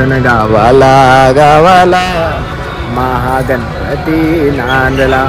म्हणून गावाला गावाला महागणपती नांदला।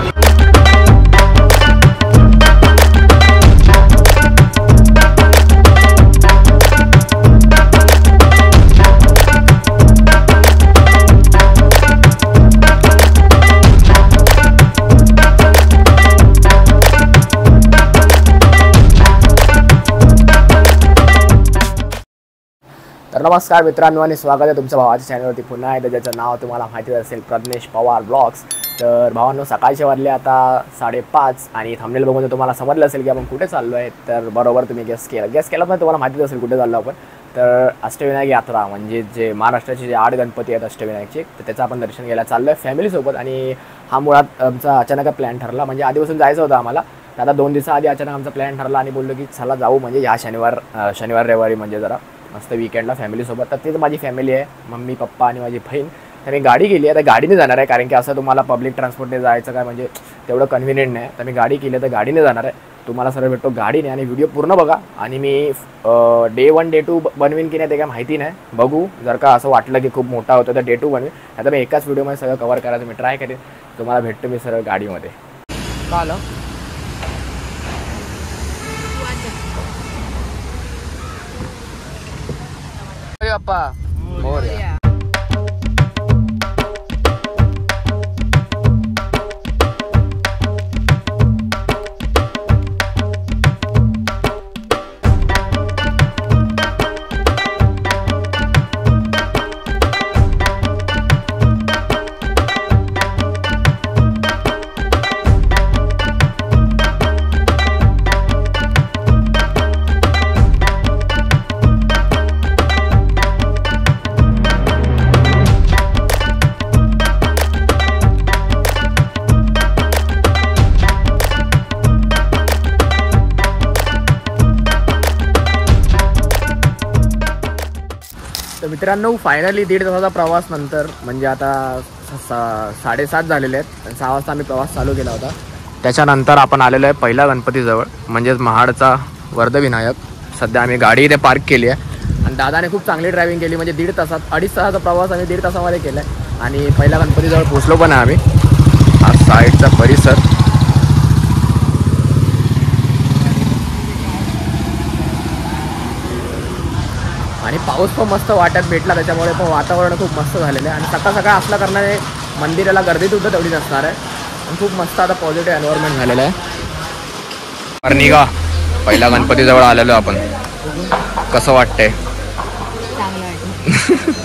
तर नमस्कार मित्रांनो आणि स्वागत आहे तुमच्या भावाच्या चॅनलवरती पुन्हा एकदा, ज्याचं नाव तुम्हाला माहिती असेल, प्रज्ञेश पवार ब्लॉग्स। तर भावांनो, सकाळचे वाजले आता 5:30 आणि थंबनेल बघून तुम्हाला समजलं असेल की आपण कुठे चाललो आहे। तर बरोबर तुम्ही गेस केला पण तुम्हाला माहितीच असेल कुठे चाललो आपण। तर अष्टविनायक यात्रा म्हणजे जे महाराष्ट्राचे जे 8 गणपती आहेत अष्टविनायकचे, तर त्याचं आपण दर्शन घ्यायला चाललो आहे फॅमिलीसोबत। आणि हा मुळात आमचा अचानक प्लॅन ठरला, म्हणजे आधीपासून जायचं होतं आम्हाला। आता 2 दिवसाआधी अचानक आमचा प्लॅन ठरला आणि बोललो की चला जाऊ, म्हणजे ह्या शनिवार रविवारी म्हणजे जरा मस्त वीकेंडला फॅमिलीसोबत। तर तेच माझी फॅमिली आहे, मम्मी पप्पा आणि माझी बहीण। तर मी गाडी केली आहे, तर गाडीने जाणार आहे, कारण की असं तुम्हाला पब्लिक ट्रान्सपोर्टने जायचं काय म्हणजे तेवढं कन्व्हिनियंट नाही। तर मी गाडी केली तर गाडीने जाणार आहे, तुम्हाला सर्व भेटतो गाडीने। आणि व्हिडिओ पूर्ण बघा, आणि मी डे 1 डे 2 बनवीन की नाही ते काय माहिती नाही, बघू। जर का असं वाटलं की खूप मोठा होतं तर डे 2 बनवीन, आता मी एकाच व्हिडिओमध्ये सगळं कव्हर करायचं मी ट्राय करेन। तुम्हाला भेटतो मी सरळ गाडीमध्ये। का आलं अप्पा मोरया। तर मित्रांनो, फायनली 1.5 तासाचा प्रवास नंतर, म्हणजे आता 7:30 झालेले आहेत, 6 वाजता आम्ही प्रवास चालू केला होता। त्याच्यानंतर आपण आलेलो आहे पहिल्या गणपतीजवळ, म्हणजेच महाडचा वर्धविनायक। सध्या आम्ही गाडी इथे पार्क केली आहे आणि दादाने खूप चांगली ड्रायव्हिंग केली, म्हणजे 2.5 तासाचा प्रवास आम्ही 1.5 तासामध्ये केला आहे। आणि पहिल्या गणपतीजवळ पोचलो पण आहे आम्ही। हा साईडचा परिसर, आणि पाऊस पण मस्त वाटत भेटला, त्याच्यामुळे पण वातावरण खूप मस्त झालेलं आहे। आणि सकाळ असल्या कारणाने मंदिराला गर्दी सुद्धा तेवढी नसणार आहे, आणि खूप मस्त आता पॉझिटिव्ह एन्व्हायरमेंट झालेलं आहे। निघा, पहिल्या गणपतीजवळ आलेलो आपण, कसं वाटतंय? चांगलं वाटतं।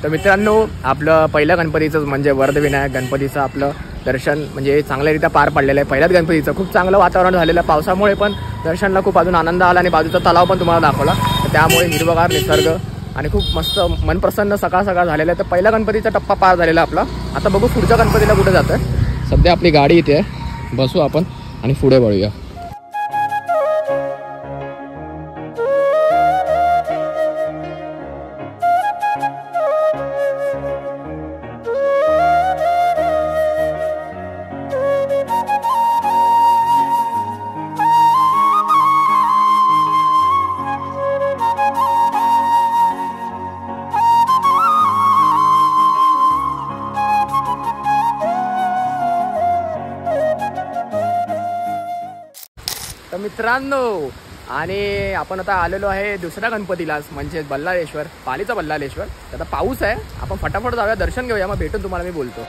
तर मित्रांनो, आपलं पहिल्या गणपतीचं म्हणजे वर्धविनायक गणपतीचं आपलं दर्शन म्हणजे चांगल्यारीत्या पार पडलेलं आहे। पहिल्याच गणपतीचं खूप चांगलं वातावरण झालेलं आहे, पावसामुळे पण दर्शनाला खूप अजून आनंद आला, आणि बाजूचा तलाव पण तुम्हाला दाखवला, तर त्यामुळे हिरवगार निसर्ग आणि खूप मस्त मन प्रसन्न सकाळ झालेलं आहे। तर पहिला गणपतीचा टप्पा पार झालेला आपला, आता बघू पुढच्या गणपतीला कुठे जातोय। सध्या आपली गाडी इथे आहे, बसू आपण आणि पुढे वळूया। तर मित्रांनो आणि आपण आता आलेलो आहे दुसऱ्या गणपतीलाच म्हणजे बल्लाळेश्वर, पालीचा बल्लाळेश्वर. आता पाऊस आहे, आपण फटाफट जाऊया, दर्शन घेऊया, मग भेटून तुम्हाला मी बोलतो.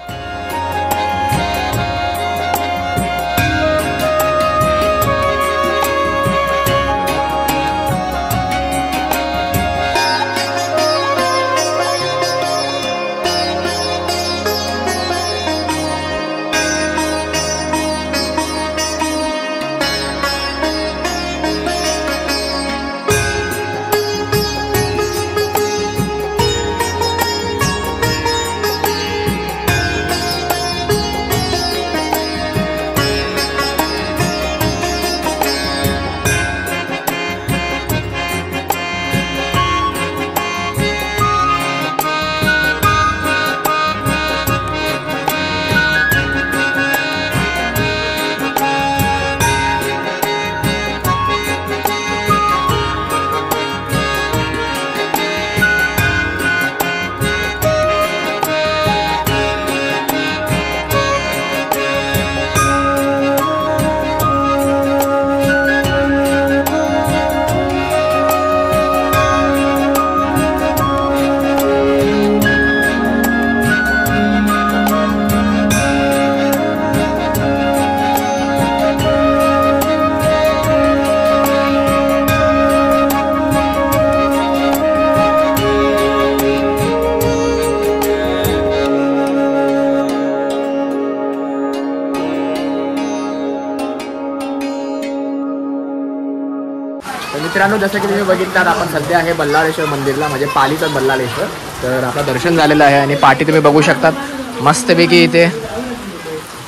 मित्रांनो जसं की तुम्ही बघितलात आपण सध्या आहे बल्लाळेश्वर मंदिरला म्हणजे पालीचं बल्लाळेश्वर. तर आपलं दर्शन झालेलं आहे आणि पाठी तुम्ही बघू शकतात मस्तपैकी इथे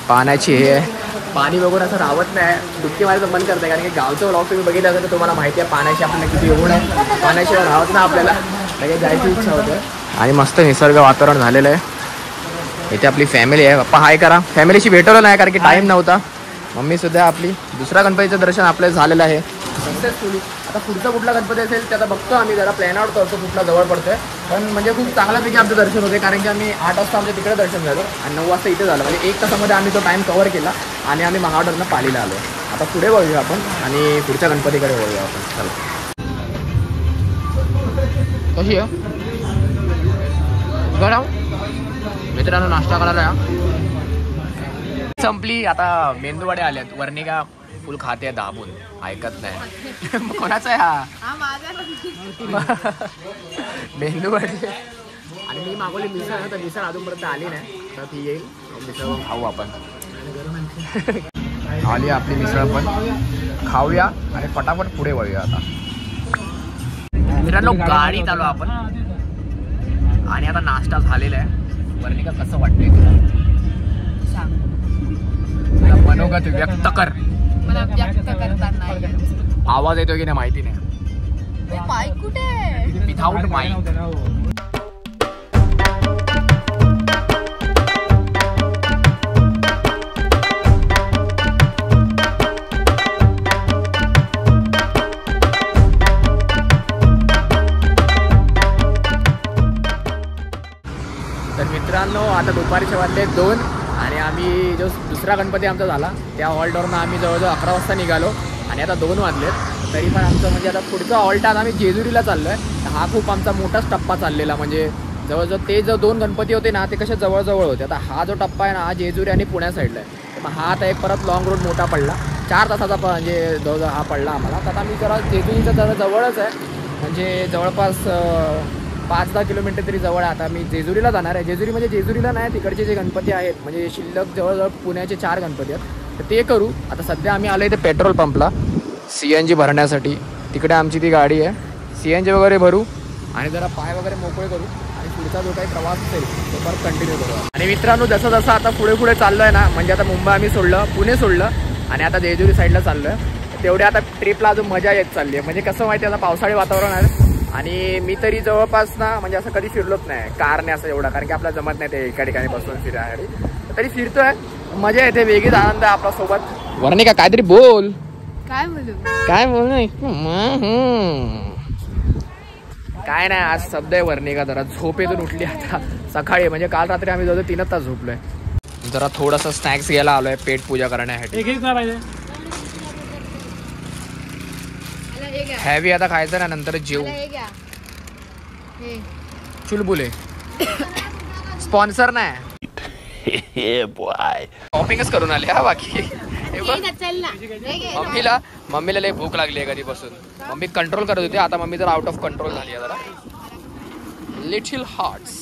पाण्याची हे आहे. पाणी बघून असं राहत नाही, डुबकी मारायचं मन करतं कारण की गावचं व्लॉग तुम्ही बघितलं असेल तर तुम्हाला माहिती आहे पाण्याशी आपल्याला किती एवढं आहे, पाण्याशिवाय राहत ना आपल्याला लगेच जायची इच्छा होते. आणि मस्त निसर्ग वातावरण झालेलं आहे. इथे आपली फॅमिली आहे. पप्पा हाय करा. फॅमिलीशी भेटवलं नाही कारण की टाईम नव्हता. मम्मी सुद्धा आपली. दुसरा गणपतीचं दर्शन आपलं झालेलं आहे सक्सेसफुली. आता पुढचा कुठला गणपती असेल त्याचा बघतो आम्ही, जरा प्लॅन आउट करतो कुठला जवळ पडतोय. पण म्हणजे खूप चांगल्यापैकी आमचं दर्शन होते कारण की आम्ही 8 वाजता आमच्या तिकडे दर्शन झालं आणि 9 वाजता इथे झालं. म्हणजे 1 तासामध्ये आम्ही तो टाईम कव्हर केला आणि आम्ही महाडवरनं पालीला आलो. आता पुढे वळूया आपण आणि पुढच्या गणपतीकडे वळूया आपण. चला कशी आहे गडाव मित्रांनो, नाश्ता करायला या. संपली. आता मेंदूवडे आल्यात. वर्णिका फुल खाते दाबून, ऐकत नाही. कोणाचा आहे हा? मेंदूवडे. आणि मी मागवली मिसळ, तर मिसळ अजूनपर्यंत आली नाही, तर ती येईल मिसळ खाऊ आपण. आली आपली मिसळ पण खाऊया आणि फटाफट पुढे वळूया. आता मित्रांनो गाडीत आलो आपण आणि आता नाश्ता झालेला आहे. वर्णिका कसं वाटतंय तुला? मनोगत व्यक्त कर. मला व्यक्त करता नाही. आवाज येतो की नाही माहिती नाही. माईक कुठे? Without mic. तर मित्रांनो आता दुपारचे वाजले 2 आणि आम्ही जो दुसरा गणपती आमचा झाला त्या हॉल्टवरनं आम्ही जवळजवळ 11 वाजता निघालो आणि आता 2 वाजलेत. तरी पण आमचं म्हणजे आता पुढचा हॉल्ट आता आम्ही जेजुरीला चाललो आहे. हा खूप आमचा मोठाच टप्पा चाललेला. म्हणजे जवळजवळ ते जो 2 गणपती होते ना ते कसे जवळजवळ होते. आता हा जो टप्पा आहे ना हा जेजुरी आणि पुण्या साईडला आहे. तर मग हा आता एक परत लॉंग रूट मोठा पडला. 4 तासाचा म्हणजे जवळजवळ हा पडला आम्हाला. तर आता आम्ही जरा जेजुरीचं जरा जवळच आहे म्हणजे जवळपास 5-10 किलोमीटर तरी जवळ आहे. आता मी जेजुरीला जाणार आहे. जेजुरी म्हणजे जेजुरीला नाही, तिकडचे जे गणपती आहेत म्हणजे शिल्लक जवळजवळ पुण्याचे 4 गणपती आहेत तर ते करू. आता सध्या आम्ही आलो इथे पेट्रोल पंपला CNG भरण्यासाठी. तिकडे आमची ती गाडी आहे. CNG वगैरे भरू आणि जरा पाय वगैरे मोकळे करू आणि पुढचा जो काही प्रवास असेल तो परत कंटिन्यू करू. आणि मित्रांनो जसं जसं आता पुढे चाललो आहे ना म्हणजे आता मुंबई आम्ही सोडलं, पुणे सोडलं आणि आता जेजुरी साईडला चाललो आहे. तेवढे आता ट्रिपला अजून मजा येत चालली आहे. म्हणजे कसं माहिती आहे आता पावसाळी वातावरण आहे आणि मी तरी जवळपास ना म्हणजे असं कधी फिरलोच नाही कारने असं एवढा कारण की आपल्याला जमत नाही ते एका ठिकाणी बसून फिरायसाठी. तरी फिरतोय, मजा येते, वेगळीच आनंद आहे आपल्या सोबत. वर्णिका काहीतरी बोल. काय बोलू? काय बोल नाही काय नाही. आज शब्द आहे वर्णिका जरा झोपेतून उठली आता सकाळी. म्हणजे काल रात्री आम्ही जवळ 3 तास झोपलोय. जरा थोडासा स्नॅक्स घ्यायला आलोय पेट पूजा करण्यासाठी. मला हे घ्या. हॅवी आता खायचं ना, नंतर जेऊ. मला हे घ्या. हे. चुलबुले स्पॉन्सर नाही. शॉपिंगच करून आले हा बाकी. हे बघ, चल ना. हे घे. मम्मीला लय भूक लागली आहे कधीपासून. मम्मी कंट्रोल करत होती, आता मम्मी जर आउट ऑफ कंट्रोल झाली आहे जरा. Little hearts.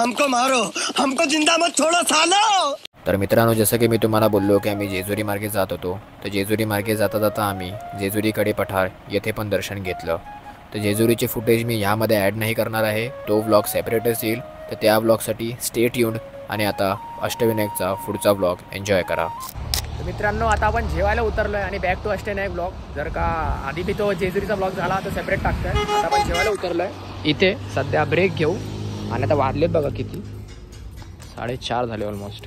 हमको मारो, हमको जिंदा मत छोड़ो सालो. तर मित्रांनो, जसं की मी तुम्हाला बोललो की आम्ही जेजुरी मार्गे जात होतो, तर जेजुरी मार्गे जाता जाता आम्ही जेजुरीकडे पठार येथे पण दर्शन घेतलं. तर जेजुरीचे फुटेज मी ह्यामध्ये ॲड नाही करणार आहे, तो व्लॉग सेपरेटच येईल. तर त्या व्लॉगसाठी स्टे ट्यून्ड. आणि आता अष्टविनायकचा पुढचा व्लॉग एन्जॉय करा. तर मित्रांनो, आता आपण जेवायला उतरलो आहे आणि बॅक टू अष्टविनायक ब्लॉग. जर का आधी बी तो जेजुरीचा ब्लॉग झाला तर सेपरेट टाकतोय. आता आपण जेवायला उतरलो आहे इथे. सध्या ब्रेक घेऊ. आणि आता वाजलेत बघा किती, 4:30 झाले ऑलमोस्ट.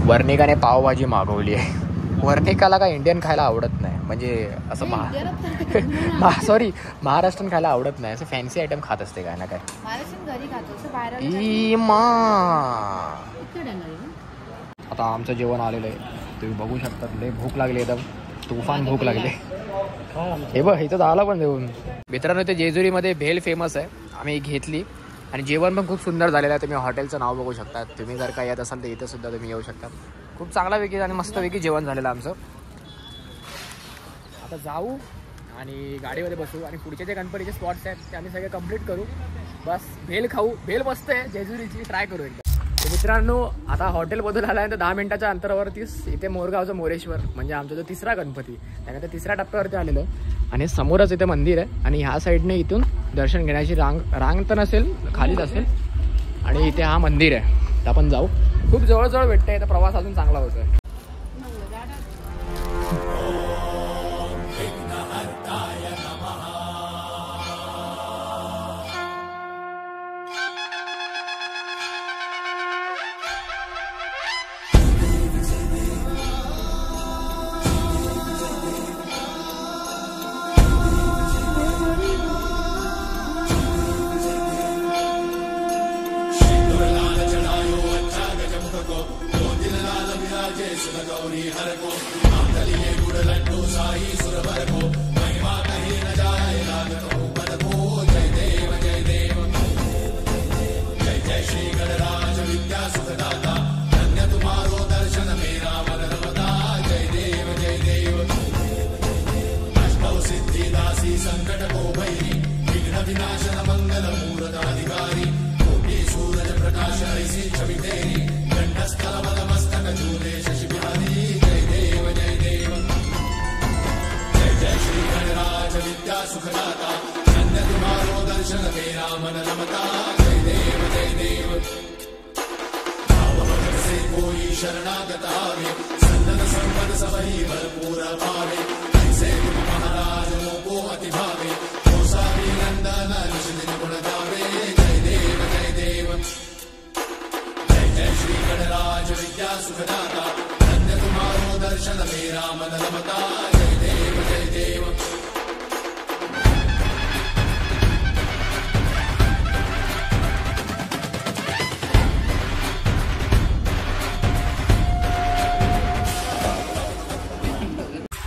वर्णिकाने पावभाजी मागवली आहे. वर्णिकाला काय इंडियन खायला आवडत नाही, म्हणजे असं सॉरी महाराष्ट्रीयन खायला आवडत नाही, असं फॅन्सी आयटम खात असते काय ना काय. घरी खातो असं बाहेर आता आमचं जेवण आलेलं आहे, तुम्ही बघू शकता. लय भूक लागली, एकदम तुफान भूक लागली. हे बघ, इथं झालं पण जेवण. मित्रांनो, ते जेजुरीमध्ये भेल फेमस आहे, आम्ही घेतली. आणि जेवण पण खूप सुंदर झालेलं आहे. तुम्ही हॉटेलचं नाव बघू शकता. तुम्ही जर का येत असाल तर इथं सुद्धा तुम्ही येऊ शकता. खूप चांगल्यापैकी आणि मस्तपैकी जेवण झालेलं आमचं. आता जाऊ आणि गाडीमध्ये बसू आणि पुढचे जे गणपतीचे स्पॉट्स आहेत ते आम्ही सगळे कंप्लीट करू. बस भेल खाऊ. भेल मस्त आहे जेजुरीची, ट्राय करू एकदा. तर मित्रांनो, आता हॉटेल बदल आला आहे तर 10 मिनिटाच्या अंतरावरतीच इथे मोरगावचं मोरेश्वर म्हणजे आमचा जो तिसरा गणपती, त्यानंतर तिसऱ्या टप्प्यावरती आलेलो आहे. आणि समोरच इथे मंदिर आहे आणि ह्या साईडने इथून दर्शन घेण्याची रांग तर नसेल, खालीच असेल. आणि इथे हा मंदिर आहे, तर आपण जाऊ. खूप जवळजवळ भेटतंय, तर प्रवास अजून चांगला होतोय.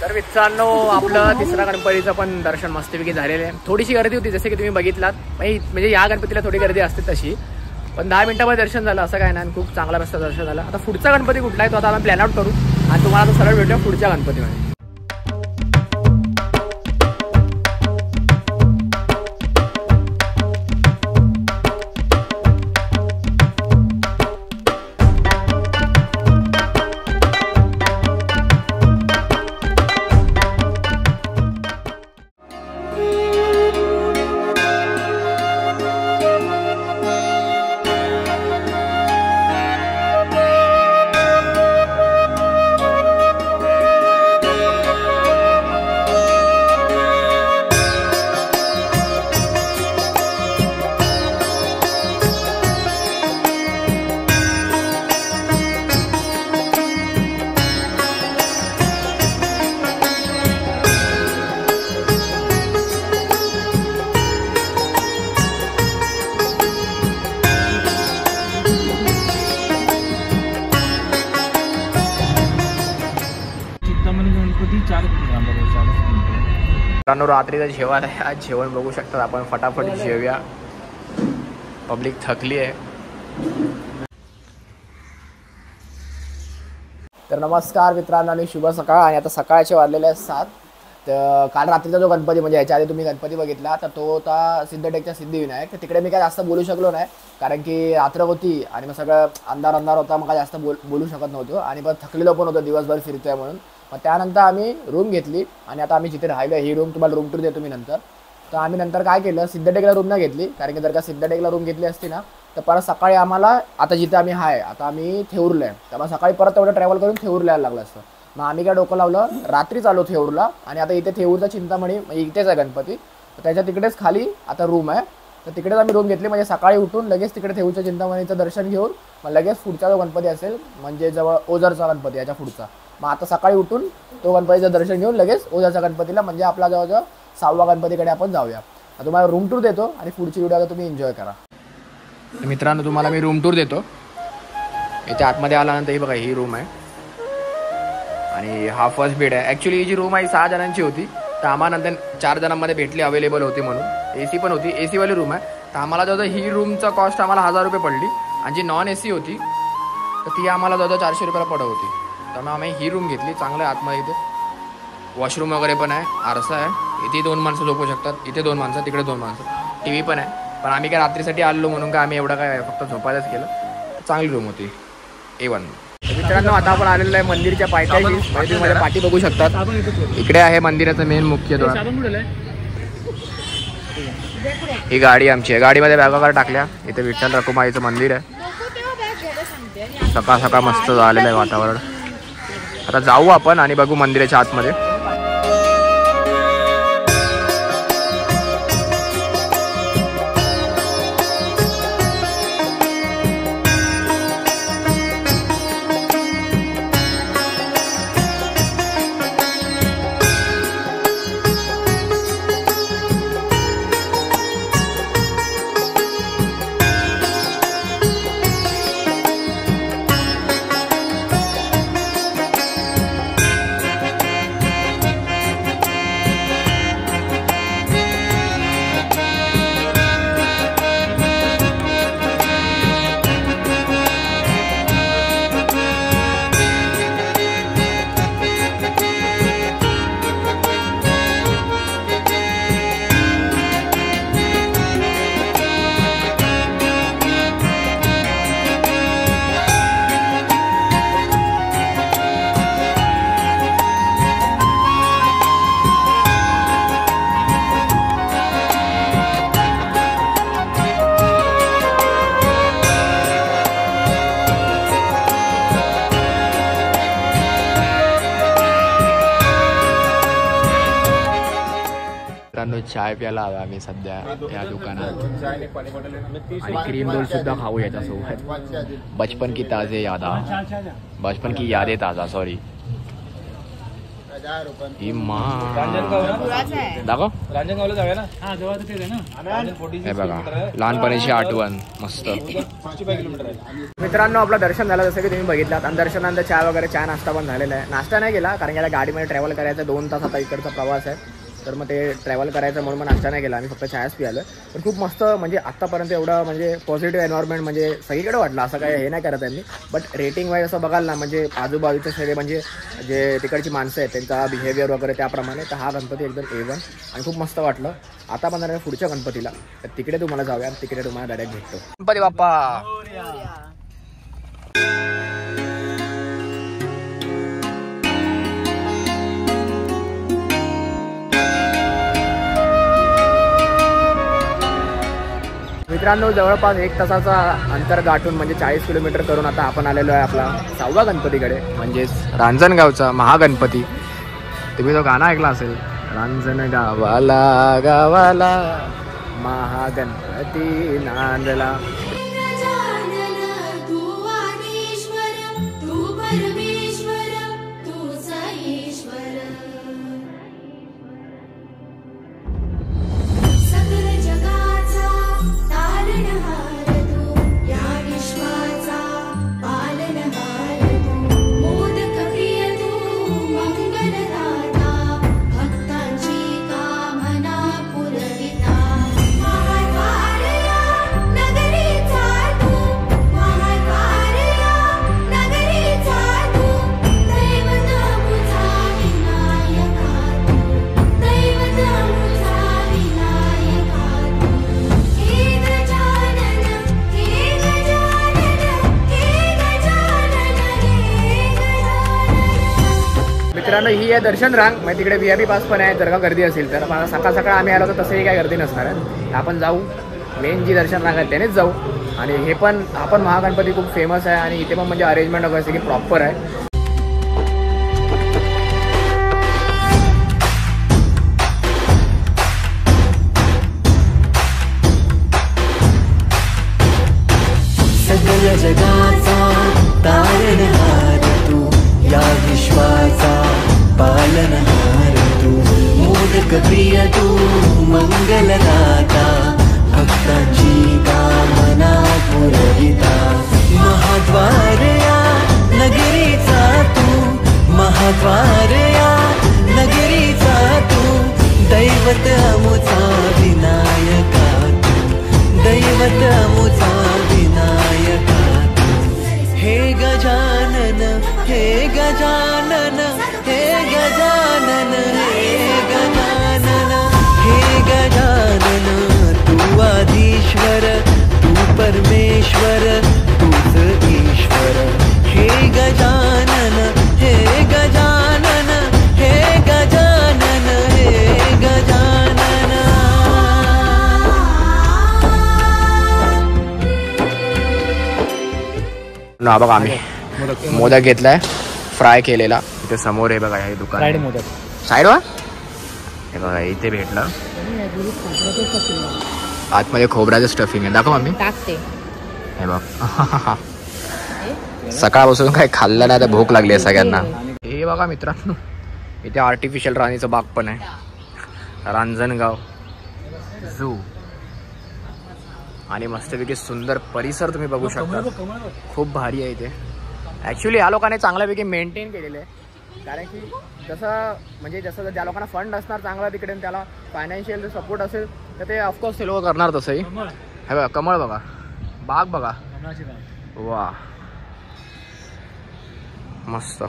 तर मित्रांनो, आपलं तिसरा गणपतीचं पण दर्शन मस्तपैकी झालेलं आहे. थोडीशी गर्दी होती जसे की तुम्ही बघितलात, म्हणजे या गणपतीला थोडी गर्दी असते तशी, पण 10 मिनिटामध्ये दर्शन झालं असं काय नाही. खूप चांगला रस्ता दर्शन झालं. आता पुढचा गणपती कुठला आहे तो आता आम्ही प्लॅन आउट करू आणि तुम्हाला आता सरळ भेटूया पुढच्या गणपतीमध्ये. मित्रांनो रात्रीचं जेवण आहे, आज जेवण बघू शकतात आपण. फटाफट जेवूया, पब्लिक थकली आहे. तर नमस्कार मित्रांनो आणि शुभ सकाळ. आणि आता सकाळचे वाजलेले आहेत 7. तर काल रात्रीचा जो गणपती म्हणजे याच्या आधी तुम्ही गणपती बघितला तर तो होता सिद्धटेकच्या सिद्धिविनायक. तर तिकडे मी काय जास्त बोलू शकलो नाही कारण की रात्र होती आणि मग सगळं अंधार होता. मग काय जास्त बोलू शकत नव्हतो आणि पण थकलेलो पण होतो दिवसभर फिरतोय म्हणून. मग त्यानंतर आम्ही रूम घेतली आणि आता आम्ही जिथे राहिलो ही रूम तुम्हाला रूम टूर देतो मी नंतर. तर आम्ही नंतर काय केलं, सिद्धटेकला रूम नाही घेतली कारण की जर का सिद्धटेकला रूम घेतली असती ना तर परत सकाळी आम्हाला आता जिथे आम्ही आहे आता आम्ही थेऊरला आहे, त्यामुळे सकाळी परत तेवढं ट्रॅव्हल करून थेऊरला यायला लागलं असतं. मग आम्ही काय डोकं लावलं, रात्री चालू थेऊरला आणि आता इथे थेऊरचा चिंतामणी म्हणजे इथेच आहे गणपती. तर त्याच्या तिकडेच खाली आता रूम आहे. तर तिकडेच आम्ही रूम घेतली म्हणजे सकाळी उठून लगेच तिकडे थेऊरच्या चिंतामणीचं दर्शन घेऊन मग लगेच पुढचा जो गणपती असेल म्हणजे जवळ ओझरचा गणपती याच्या पुढचा, मग आता सकाळी उठून तो गणपतीचं दर्शन घेऊन लगेच ओझरच्या गणपतीला म्हणजे आपला जवळजवळ 6व्या गणपतीकडे आपण जाऊया. तुम्हाला रूम टूर देतो आणि पुढची व्हिडिओ तुम्ही एन्जॉय करा. मित्रांनो तुम्हाला मी रूम टूर देतो. याच्या आतमध्ये आल्यानंतर ही बघा ही रूम आहे आणि हा फर्स्ट बेड आहे. ॲक्च्युली ही जी रूम आहे 6 जणांची होती तर आम्हाला नंतर 4 जणांमध्ये भेटली, अवेलेबल होती म्हणून. AC पण होती, AC वाली रूम आहे. तर आम्हाला जवळ ही रूमचा कॉस्ट आम्हाला 1000 रुपये पडली आणि जी नॉन AC होती तर ती आम्हाला जवळ 400 रुपयाला पडत होती. त्यामुळे आम्ही ही रूम घेतली. चांगलं आहे आतमध्ये, इथे वॉशरूम वगैरे पण आहे, आरसा आहे, इथे 2 माणसं झोपू शकतात, इथे 2 माणसं, तिकडे 2 माणसं, TV पण आहे. पण आम्ही काय रात्रीसाठी आलो म्हणून काय आम्ही एवढं काय फक्त झोपायलाच केलं. चांगली रूम होती A1. मित्रांनो आता आपण आलेलो आहे मंदिरच्या पायथ्याशी, तुम्ही माझ्या पाठी बघू शकतात. इकडे आहे मंदिराचं मेन मुख्य द्वार. ही गाडी आमची आहे, गाडीमध्ये बॅगा वगैरे टाकल्या. इथे विठ्ठल रखुमाईचं मंदिर आहे. सकाळ सकाळ मस्त झालेलं आहे वातावरण. आता जाऊ आपण आणि बघू मंदिराच्या आतमध्ये. चाय प्यायला हवा आम्ही सध्या या दुकानात आणि क्रीम रोल सुद्धा खाऊ याच्यासोबत. बचपन की ताजे यादा, बचपन की यादे ताजा. सॉरी ही दाखव हे बघा लहानपणीची आठवण मस्त. मित्रांनो आपलं दर्शन झालं जसं की तुम्ही बघितलात आणि दर्शनानंतर चहा वगैरे चहा नाश्ता पण झालेला आहे. नाश्ता नाही केला कारण याला गाडीमध्ये ट्रॅव्हल करायचं 2 तास आता इकडचा प्रवास आहे तर मग ते ट्रॅव्हल करायचं म्हणून मग नाश्ता नाही केला, आम्ही फक्त चहाच पियालो. पण खूप मस्त म्हणजे आत्तापर्यंत एवढं म्हणजे पॉझिटिव्ह एन्व्हायरमेंट म्हणजे सगळीकडे वाटलं. असं काही हे नाही करत आहे मी, बट रेटिंग वाईज असं बघाल ना म्हणजे आजूबाजूचे सगळे म्हणजे जे तिकडची माणसं आहेत त्यांचा बिहेवियर वगैरे त्याप्रमाणे तर हा गणपती एकदम A1 आणि खूप मस्त वाटलं. आता पण पुढच्या गणपतीला तर तिकडे तुम्हाला जाऊया आणि तिकडे तुम्हाला डायरेक्ट भेटतो. गणपती बाप्पा. मित्रांनो जवळपास 1 तासाचा अंतर गाठून म्हणजे 40 किलोमीटर करून आता आपण आलेलो आहे आपला 6व्या गणपतीकडे म्हणजेच रांजणगावचा महागणपती. तुम्ही तो गाणं ऐकला असेल, रांजणगावाला गावाला महागणपती नांदला. मित्रांनो ही आहे दर्शन रांग, म्हणजे तिकडे VIP पास पण आहे जर का गर्दी असेल तर. सकाळ सकाळ आम्ही आलो तर तसंही काही गर्दी नसणार आहे. आपण जाऊ मेन जी दर्शन रांग आहे त्यानेच जाऊ. आणि हे पण आपण महागणपती खूप फेमस आहे आणि इथे पण म्हणजे अरेंजमेंट वगैरे की प्रॉपर आहे. सगळ्या जगाचा तारणहार तू, या विश्वाचा पालनहार तू, मोदक प्रिय तू, मंगलदाता, भक्तांची कामना पुरविता. महाद्वार या नगरीचा तू, महाद्वार या नगरीचा तू, दैवत अमुचा विनायका तू, दैवत अमुचा विनायका तू. हे गजानन, हे गजानन, हे गजानन, हे गजानन, हे गजानन, तू आधीश्वर, तू परमेश्वर, तूच ईश्वर. हे गजानन, हे गजानन, हे गजानन, हे गजानन. ना बघा आम्ही मोदक घेतलाय फ्राय केलेला. इथे समोर आहे बघा हे दुकान. साईड मोदक साईडवर हे बघा इथे भेटलं. आतमध्ये खोबऱ्याचं स्टफिंग आहे. दाखव आम्ही हे बघ. सकाळपासून काही खाल्लं नाही तर भूक लागली आहे सगळ्यांना. हे बघा मित्रांनो इथे आर्टिफिशियल राणीचं बाग पण आहे. रांजणगाव झू आणि मस्तपैकी सुंदर परिसर तुम्ही बघू शकता. खूप भारी आहे इथे. ॲक्च्युली या लोकांनी चांगल्यापैकी मेंटेन केलेलं आहे. कारण की जसं ज्या लोकांना फंड असणार चांगला तिकडे त्याला फायनान्शियल सपोर्ट असेल तर ते ऑफकोर्स ते लोक करणार. तसंही हे बघा कमळ बघा, बाग बघा, वा मस्त.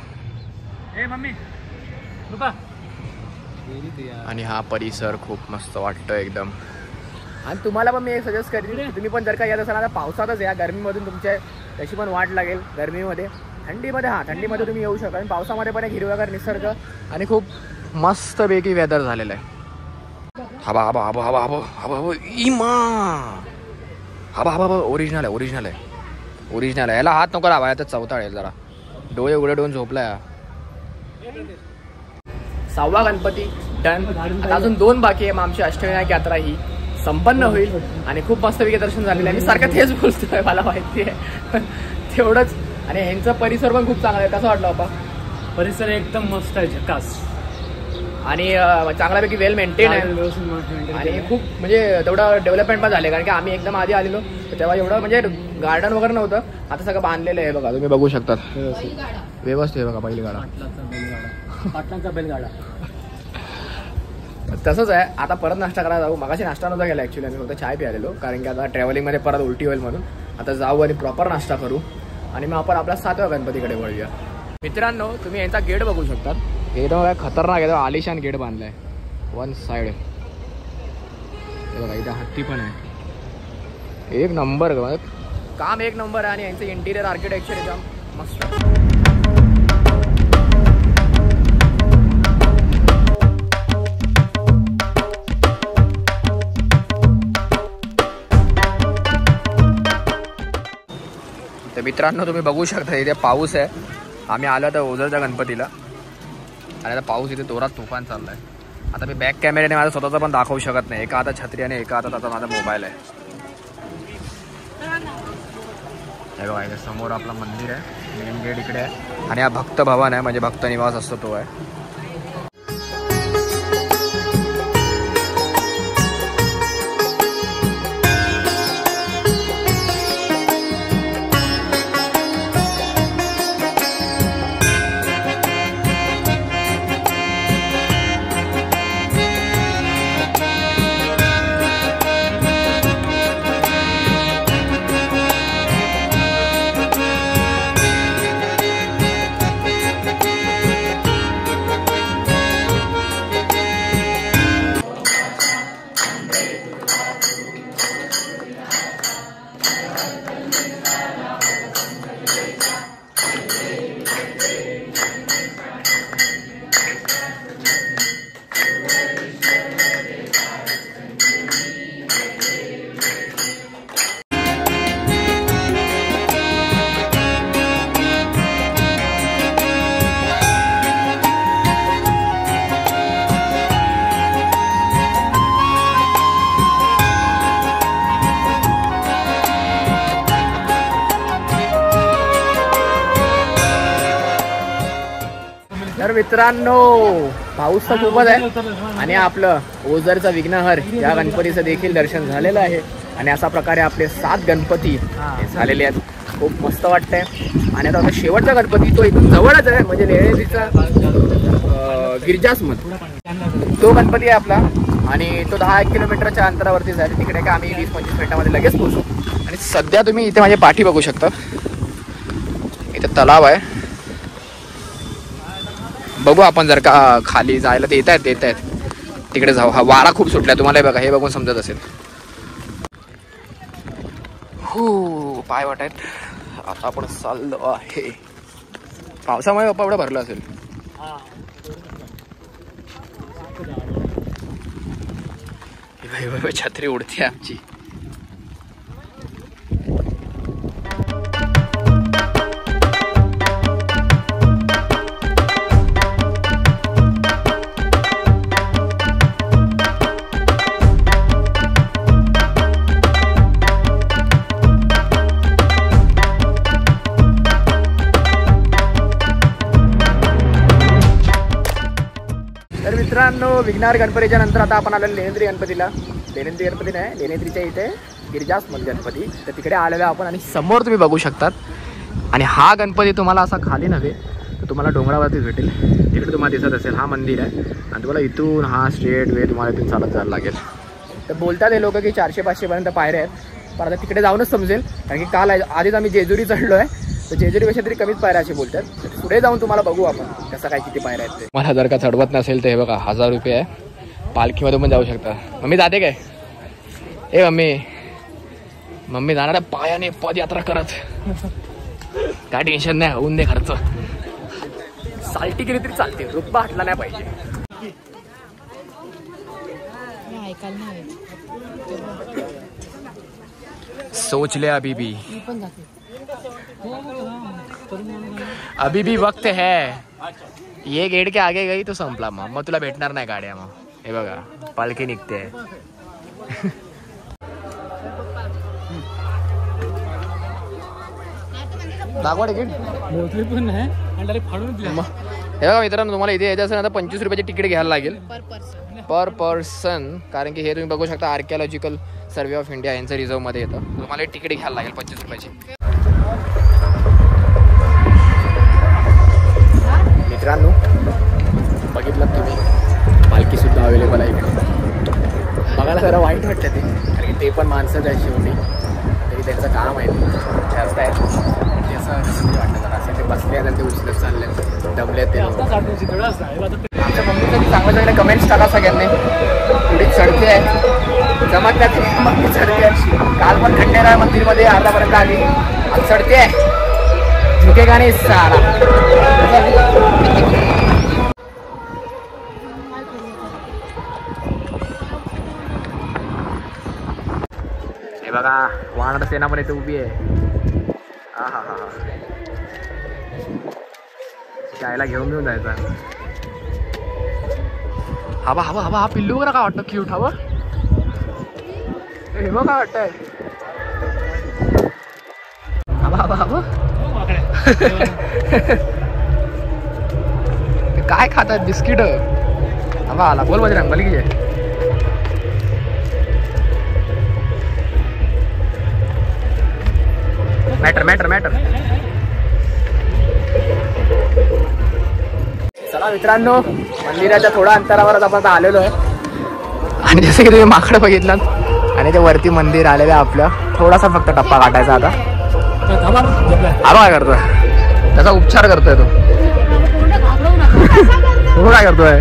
आणि हा परिसर खूप मस्त वाटतो एकदम. आणि तुम्हाला पण मी एक सजेस्ट करेन तुम्ही पण जर का येत असाल आता पावसातच या. गरमीमधून तुमच्या त्याची पण वाट लागेल गरमीमध्ये. थंडीमध्ये थंडीमध्ये तुम्ही येऊ शकता. आणि पावसामध्ये पण एक हिरवागार निसर्ग आणि खूप मस्तपैकी वेदर झालेलं आहे. हबा हबा हबा हबा हबा हबा हबा इमा हबा हबा हबा. ओरिजिनल आहे, ओरिजिनल आहे, ओरिजिनल आहे. याला हात नको लावा, आता चवताळेल जरा. डोळे उघडे ठेवून झोपलाय. 6वा गणपती डन. अजून 2 बाकी आहे. मग आमची अष्टविनायक यात्रा ही संपन्न होईल आणि खूप मस्तपैकी दर्शन झालेलं आहे. मी सारखं तेच बोलतोय, मला माहिती आहे तेवढंच. आणि ह्यांचा परिसर पण खूप चांगला आहे. कसं वाटलं बाबा? परिसर एकदम मस्त आहे, झकास आणि चांगल्यापैकी वेल मेंटेन आहे. आणि खूप म्हणजे तेवढं डेव्हलपमेंट पण झाले. कारण की आम्ही एकदम आधी आलेलो तेव्हा एवढं म्हणजे गार्डन वगैरे नव्हतं. आता सगळं बांधलेलं आहे बघा, तुम्ही बघू शकतात व्यवस्थित आहे बघा. बैलगाडा, पाटलांचा बैलगाडा तसंच आहे. आता परत नाश्ता करायला जाऊ. मगाशी नाश्ता नव्हता गेला ॲक्च्युली, आम्ही फक्त चाय प्यायलेलो कारण की आता ट्रॅव्हलिंगमध्ये परत उलटी होईल म्हणून. आता जाऊ आणि प्रॉपर नाश्ता करू आणि मग आपण आपल्या 7व्या गणपतीकडे वळूया. मित्रांनो तुम्ही यांचा गेट बघू शकतात. एकदम काय खतरनाक एकदम आलिशान गेट बांधलाय. 1 साइड बघा, इथे हत्ती पण आहे. एक नंबर काम, एक नंबर आहे. आणि यांचं इंटिरियर आर्किटेक्चर एकदम मस्त. तर मित्रांनो तुम्ही बघू शकता इथे पाऊस आहे. आम्ही आलो तर ओझरच्या गणपतीला आणि आता पाऊस इथे जोरात तुफान चाललाय. आता मी बॅक कॅमेऱ्याने माझा स्वतःचा पण दाखवू शकत नाही. एका हातात छत्री आणि एका हातात आता माझा मोबाईल आहे. हे बघा इथे समोर आपलं मंदिर आहे, मेन गेट इकडे आहे. आणि हा भक्त भवन आहे, म्हणजे भक्त निवास असतो तो आहे. तर मित्रांनो पाऊस तर खूपच आहे आणि आपलं ओझरचं विघ्नहर या गणपतीचं देखील दर्शन झालेलं आहे आणि अशा प्रकारे आपले 7 गणपती हे झालेले आहेत. खूप मस्त वाटतंय. आणि आता शेवटचा गणपती तो इथून जवळच आहे म्हणजे लेण्याद्रीचा गिरिजास्मद तो गणपती आहे आपला आणि तो 10 किलोमीटरच्या अंतरावरतीच आहे. तिकडे काय आम्ही 20-25 मिनिटामध्ये लगेच पोहोचू. आणि सध्या तुम्ही इथे माझी पाठी बघू शकता. इथे तलाव आहे. बघू आपण जर का खाली जायला ते येत आहेत तिकडे जाऊ. हा वारा खूप सुटला तुम्हाला बघा हे बघून समजत असेल. हो पाय वाटत. आता आपण चाललो आहे. पावसामुळे बाप्पा एवढं भरलं असेल. छत्री उडते आमची. तर मित्रांनो विघ्नहर गणपतीच्या नंतर आता आपण आलेलो लेण्याद्री गणपतीला. लेण्याद्री गणपती नाही, लेण्याद्रीच्या इथे गिरिजास्मद गणपती. तर तिकडे आलेलो आपण आणि समोर तुम्ही बघू शकतात. आणि हा गणपती तुम्हाला असा खाली नव्हे तर तुम्हाला डोंगरावरतीच भेटेल. तिकडे तुम्हाला दिसत असेल हा मंदिर आहे आणि तुम्हाला इथून हा स्ट्रेट वे तुम्हाला इथून चालत जायला लागेल. तर बोलतात हे लोक की 400-500 पर्यंत पायऱ्या आहेत. पण आता तिकडे जाऊनच समजेल कारण की काल आधीच आम्ही जेजुरी चढलो आहे. तर जेजुरीपेक्षा तरी कमीच पायऱ्या असे बोलतात. पुढे जाऊन तुम्हाला बघू आपण कसं काय किती पायऱ्या आहेत ते. मला जर का चढवत नसेल तर हे बघा 1000 रुपये आहे. पालखीमध्ये पण जाऊ शकता. मम्मी जाते काय? ए मम्मी जाणार आहे पायाने पदयात्रा करत. काय टेन्शन नाही, होऊन दे खर्च. साल्टी केली तरी चालते, रुतबा हटला नाही पाहिजे. सोच ले अभी भी वक्त है. ये गेट के आगे गई तो संपला. मग तुला भेटणार नाही गाड्या. मग हे बघा पालखी निघते. दाखवा तिकीट. हे बघा मित्रांनो तुम्हाला इथे यायचं असेल आता 25 रुपयाची तिकीट घ्यायला लागेल पर पर्सन. कारण की हे तुम्ही बघू शकता आर्किओलॉजिकल सर्वे ऑफ इंडिया यांचं रिझर्वमध्ये येतं. तुम्हाला एक तिकीट घ्यायला लागेल 25 रुपयाची. मित्रांनो बघितलं तुम्ही पालखी सुद्धा अवेलेबल आहे इकडे. बघायला जरा वाईट वाटतं ते कारण की ते पण माणसंच आहे शेवटी. तरी त्यांचं काम आहे जास्त आहे ते असं वाटतं जरा असं. ते बसले आणि ते उचलत चालले दमले ते. आमच्या मम्मीसाठी चांगले कमेंट्स टाका सगळ्यांनी. थोडी चढते आहे जमत नाही मम्मी चढते आहे. काल पण खंडेराय मंदिरमध्ये अर्धापर्यंत आली. आज चढते आहे झुकेगा नाही सारा. हे बघा वानर सेना पण इथे उभी आहे. हा हा हा त्याला घेऊन जायचा. हवा हवा हवा हा पिल्लू वगैरे काय वाटतं क्यूट. हवं हे मग काय वाटतंय. हवा हवा हवा काय खातात बिस्किट. हवा आला बोल बजरंग बली की मॅटर. चला मित्रांनो मंदिराच्या थोड्या अंतरावरच आपण आलेलो आहे. आणि जसं की तुम्ही माकडं बघितलं आणि ते वरती मंदिर आलेलं आहे आपलं. थोडासा फक्त टप्पा काढायचा आता. काय करतोय त्याचा उपचार करतोय तो. तो काय करतोय.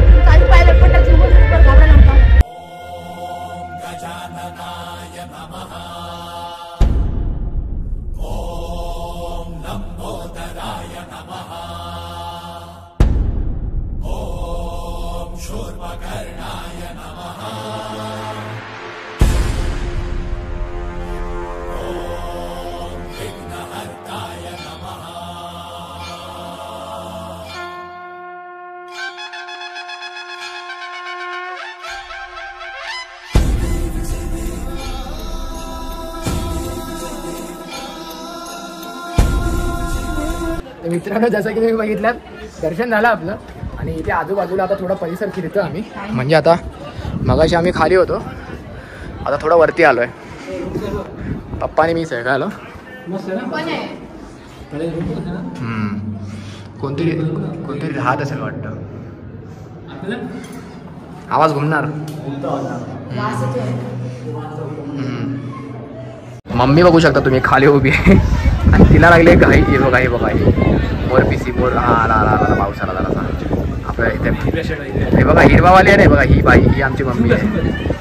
तर मित्रांनो जसं की तुम्ही बघितलं दर्शन झालं आपलं आणि इथे आजूबाजूला आता थोडा परिसर फिरतो आम्ही. म्हणजे आता मगाशी आम्ही खाली होतो आता थोडं वरती आलो आहे. पप्पा आणि मीच आहे का आलो. कोणतरी राहत असेल वाटतं. आवाज घुमणार. मम्मी बघू शकता तुम्ही खाली उभी आहे आणि तिला लागली घाई. हे बघा हे बघा मोर पिसी मोर. हा आला पाऊस आला जरा आपल्या इथे. हे बघा हिरवावाली आहे बघा ही बाई ही आमची मम्मी आहे.